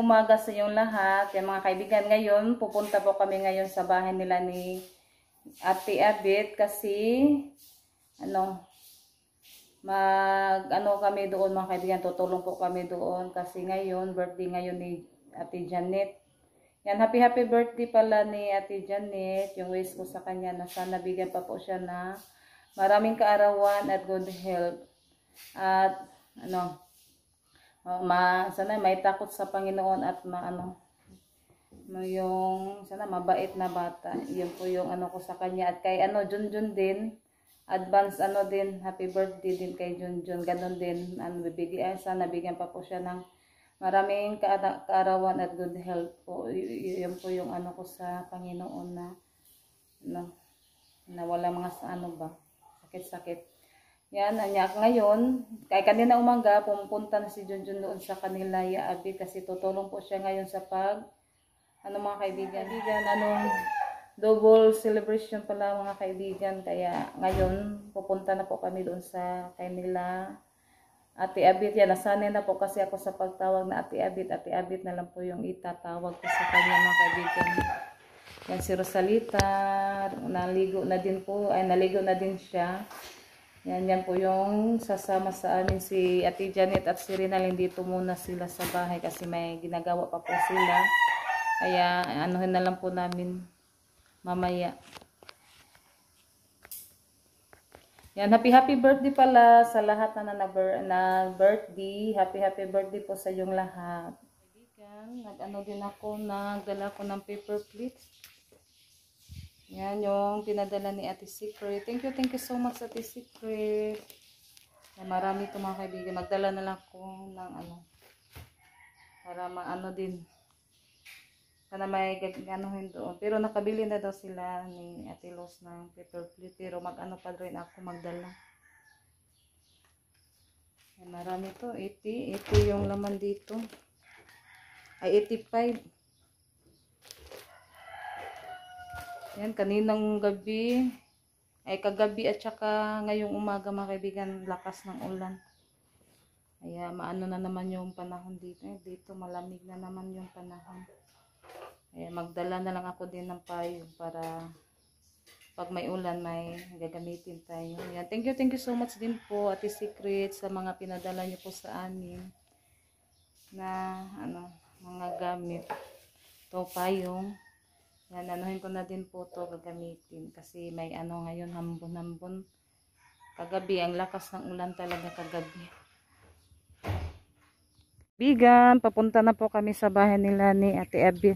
umaga sa inyong lahat. Yan mga kaibigan, ngayon pupunta po kami ngayon sa bahay nila ni Ate Abit kasi kami doon mga kaibigan, tutulong po kami doon kasi ngayon birthday ngayon ni Ate Janet. Yan, happy birthday pala ni Ate Janet. Yung wish ko sa kanya na sana bigyan pa po siya na maraming kaarawan at good health. At sana may takot sa Panginoon at yung sana mabait na bata. Yun po yung ko sa kanya. At kay Junjun din, advance din, happy birthday din kay Junjun. Ganon din, sana bigyan pa po siya ng maraming kaarawan at good health po. Yun po yung ko sa Panginoon na wala mga sakit-sakit. Yan, ngayon, kay kanina umaga, pumunta na si Junjun doon sa kanila Abit kasi tutulong po siya ngayon sa mga kaibigan, double celebration pala mga kaibigan. Kaya ngayon, pupunta na po kami doon sa kanila Ate Abit. Yan, nasanay na po kasi ako sa pagtawag na Ate Abit. Ate Abit na lang po yung itatawag ko sa kanya mga kaibigan. Yan si Rosalita, naligo na din siya. Yan po yung sasama sa amin si Ate Janet at si Rinalyn. Dito muna sila sa bahay kasi may ginagawa pa po sila. Kaya anuhin na lang po namin mamaya. Yan, happy birthday pala sa lahat na birthday. Happy birthday po sa yung lahat. Nagdala ko ng paper plates. Yan yung pinadala ni Ate Secret. Thank you so much Ate Secret. Marami ito mga kaibigan. Magdala na lang ko ng para din. Sana may ganohin doon. Pero nakabili na daw sila ni Ate Los ng paper plate. Pero pa rin ako magdala. Yan, marami to. 80 yung laman dito. Ay 85. Yan, kaninang gabi, kagabi at saka ngayong umaga mga kaibigan, lakas ng ulan. Kaya maano na naman yung panahon dito. Dito malamig na naman yung panahon. Kaya magdala na lang ako din ng payong para pag may ulan may gagamitin tayo. Yan, thank you so much din po Ate Secret sa mga pinadala niyo po sa amin na mga gamit. Ito payong. Yan, anuhin ko na din po to gagamitin kasi may ngayon hambon. Kagabi, ang lakas ng ulan talaga kagabi. Bigan, papunta na po kami sa bahay nila ni Ate Abit.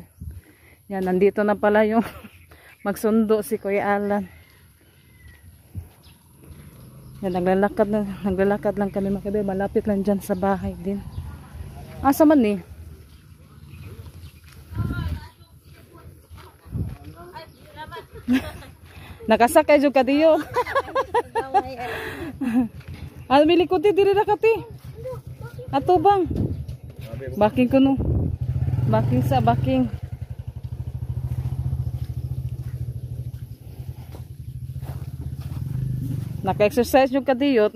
Yan, nandito na pala yung magsundo si Kuya Alan. Yan, naglalakad lang kami mga kaibigan. Malapit lang dyan sa bahay din. Asa man eh? Nakasakay jud ka diyo. Milikuti diri na kati. Ato bang? Baking kuno. Baking. Naka-exercise jud ka diyo.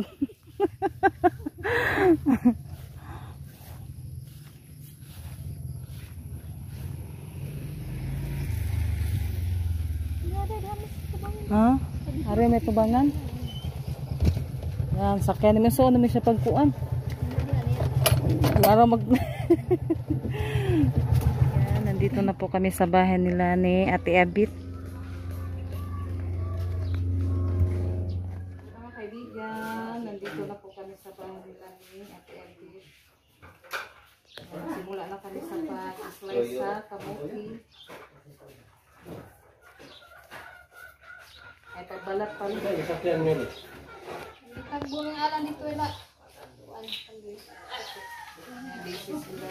Ha? Ari may tubangan. Yan, sakyan namin so namin siya pagkuan. Para Yan, nandito na po kami sa bahay nila ni Ate Abit. Mga kaibigan, nandito na po kami sa bahay nila ni Ate Abit. Simula na kami sa pag-slice sa kamuti. Ay pagbalat pa rin. Tagbo ng alam dito ila. Busy sila.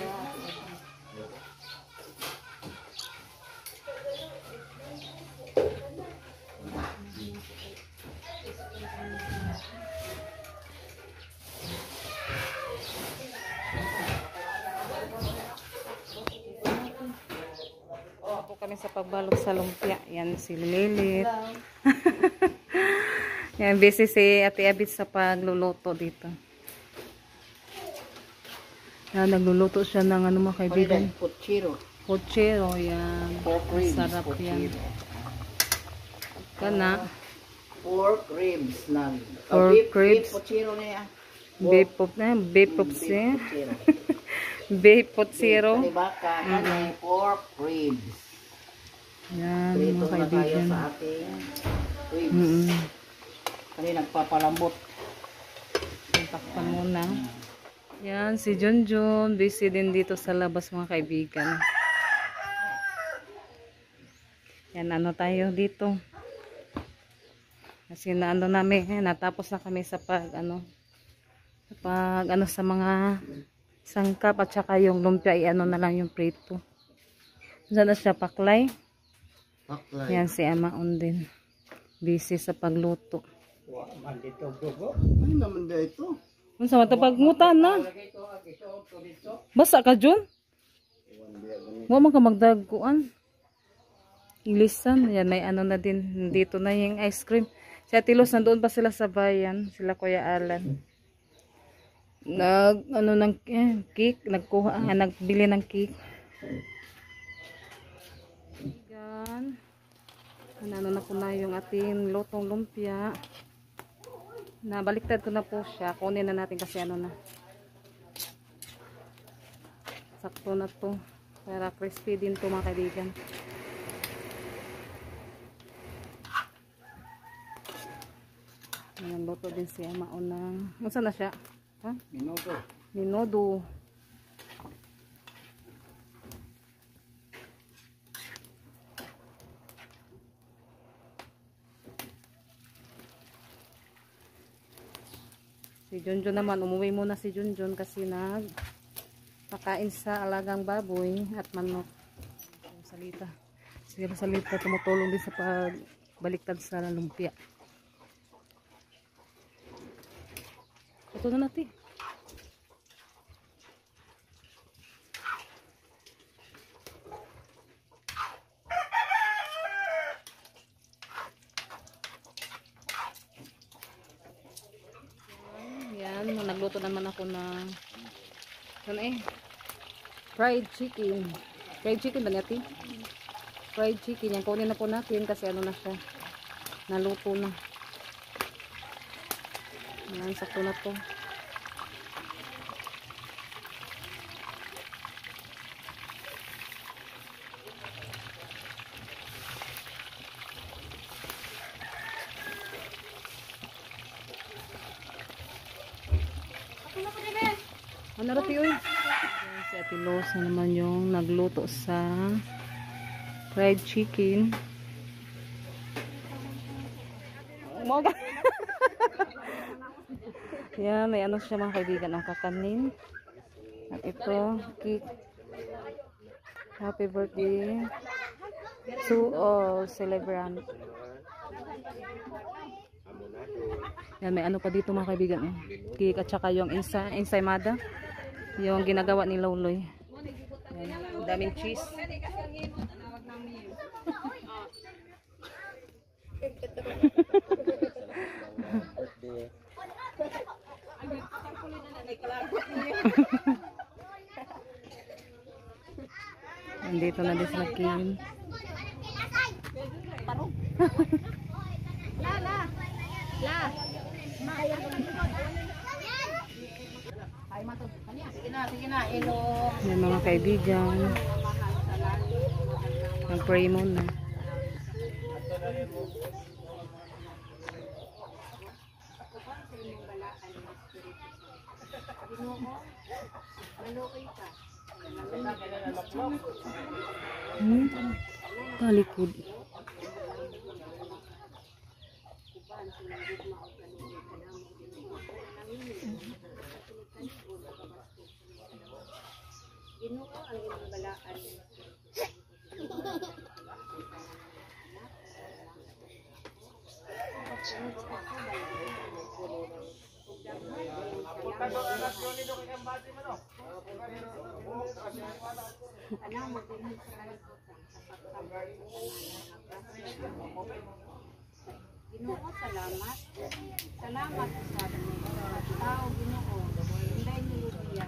Po kami sa pagbalot sa lumpia. Yan si Lilit. Yan, busy si Ate Abit sa pagluluto dito. Yan, nagluluto siya ng ano mga kaibigan. Pochero. Pochero, yan. Pork ribs. Sarap yan. Pochero. Kana. Pork ribs na. Pork ribs. Beef pochero niya. Beef pochero. Beef pochero. Talibaka. Pork ribs. Yan, Prito mga na tayo kaibigan. sa ating ribs. Kani nagpapalambot. Takpan muna. Yan, si Junjun. Busy din dito sa labas mga kaibigan. Yan, ano tayo dito. Kasi na ano namin, natapos na kami sa sa mga sangkap at saka yung lumpia, ano na lang yung prito. Diyan na siya, paklay. Yan, si Amaon din. Busy sa pagluto. Ano naman ba ito? Ano sa mata pagmutan na? Basa ka, Jun? Huwag man ka magdaguan. Ilisan. Yan, may ano na din. Dito na yung ice cream. Si Atilos, nandoon pa sila sa bayan. Sila Kuya Alan. Ng cake. Nagbili ng cake. Yan. Ano na po na yung ating lutong lumpia. Nabaliktad ko na po siya. Kunin na natin kasi ano na. Sakto na to. Para crispy din to mga kaibigan. Ayan, luto din si Amaon ng... Masa na siya? Ha? Minuto. Minodo. Si Junjun naman, umuwi muna si Junjun kasi pakain sa alagang baboy at manok. Salita. Si Salita tumutulong din sa pagbaliktad sa lumpia. Ito na natin. Nagluto naman ako ng fried chicken. Fried chicken ba natin? Fried chicken. Yan, kunin na po natin kasi ano na siya. Naluto na. Yan, sakto na to. Ano rati yun? Si Ate Los na naman yung nagluto sa fried chicken. Umaga. Yan, may ano siya mga kaibigan ang kakanin. At ito, cake. Happy birthday to all celebrant. Yan, may ano pa dito mga kaibigan. Cake at saka yung ensaymada. Yung ginagawa ni Loloy. Yan, daming cheese. Nandito na din sa Kim. Yan mga kaibigan. Mag-pray muna. Talikod. Ginoo ang imong balaan. Ginoo, salamat. Salamat sa tao, Ginoo. Hindi niyo siya.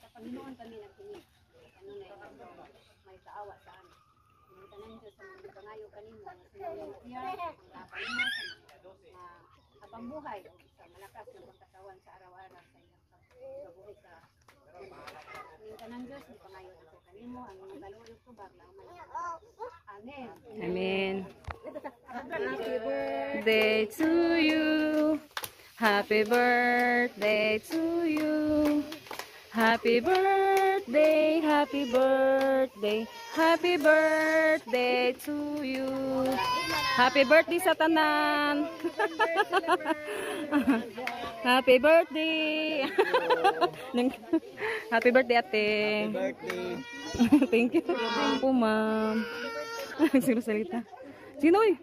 Sa Panginoon kami nagtingin. Ano na yun, may kaawa sa amin. Ang tanan Diyos, ang pangayo kanimo, ang sinayang tiyar, ang laban mo, habang buhay, sa malakas na pagkatawan sa araw-araw sa iyong pagbuhay ka. Ang tanan Diyos, ang pangayo na ko kanimo, ang galulog ko bagla, ang malakas. Amen. Amen. Day to you. Happy birthday to you. Happy birthday, happy birthday, happy birthday to you. Happy birthday sa tanan. Happy birthday. Happy birthday ate. Birthday. Thank you. Po ma'am. Sino salita? Sino eh?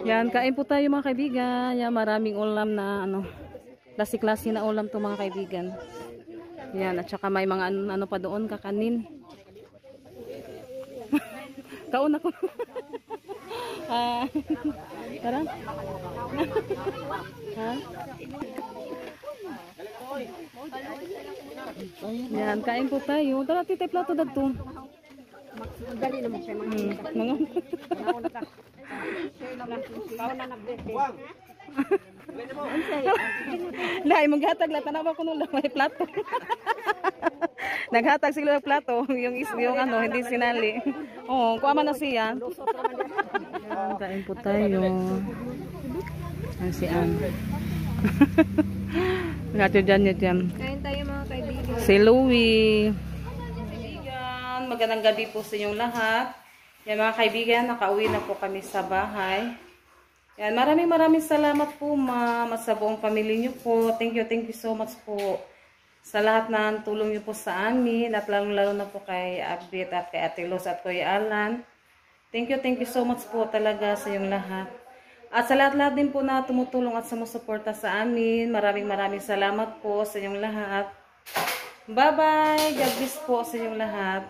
Yan, kain po tayo mga kaibigan. Yan, maraming ulam na ano, klase-klase na ulam to mga kaibigan. Yan, at saka may mga ano pa doon, kakanin. Kaun ako. Tara. Ha? Yan, kain po tayo. Tara, titay plato dito. Dali naman siya mga Mga Lai, maghatag lang. Tanaw ko nung may plato. Naghatag sila ng plato. Yung ano, hindi sinali. Oo, kuha man na siya. Kain po tayo. Ang si Ann. Naghatid dyan niya dyan. Kain tayo mga kaibigan. Si Louie. Kaibigan, magandang gabi po sa inyong lahat. Yan mga kaibigan, nakauwi na po kami sa bahay. Yan, maraming salamat po ma'am at sa buong pamilya niyo po. Thank you so much po sa lahat ng tulong niyo po sa amin at lalo na po kay Abit at kay Ate Los at Kuya Alan. Thank you so much po talaga sa iyong lahat. At sa lahat din po na tumutulong at sumusuporta sa amin. Maraming salamat po sa inyong lahat. Bye-bye. God bless po sa inyong lahat.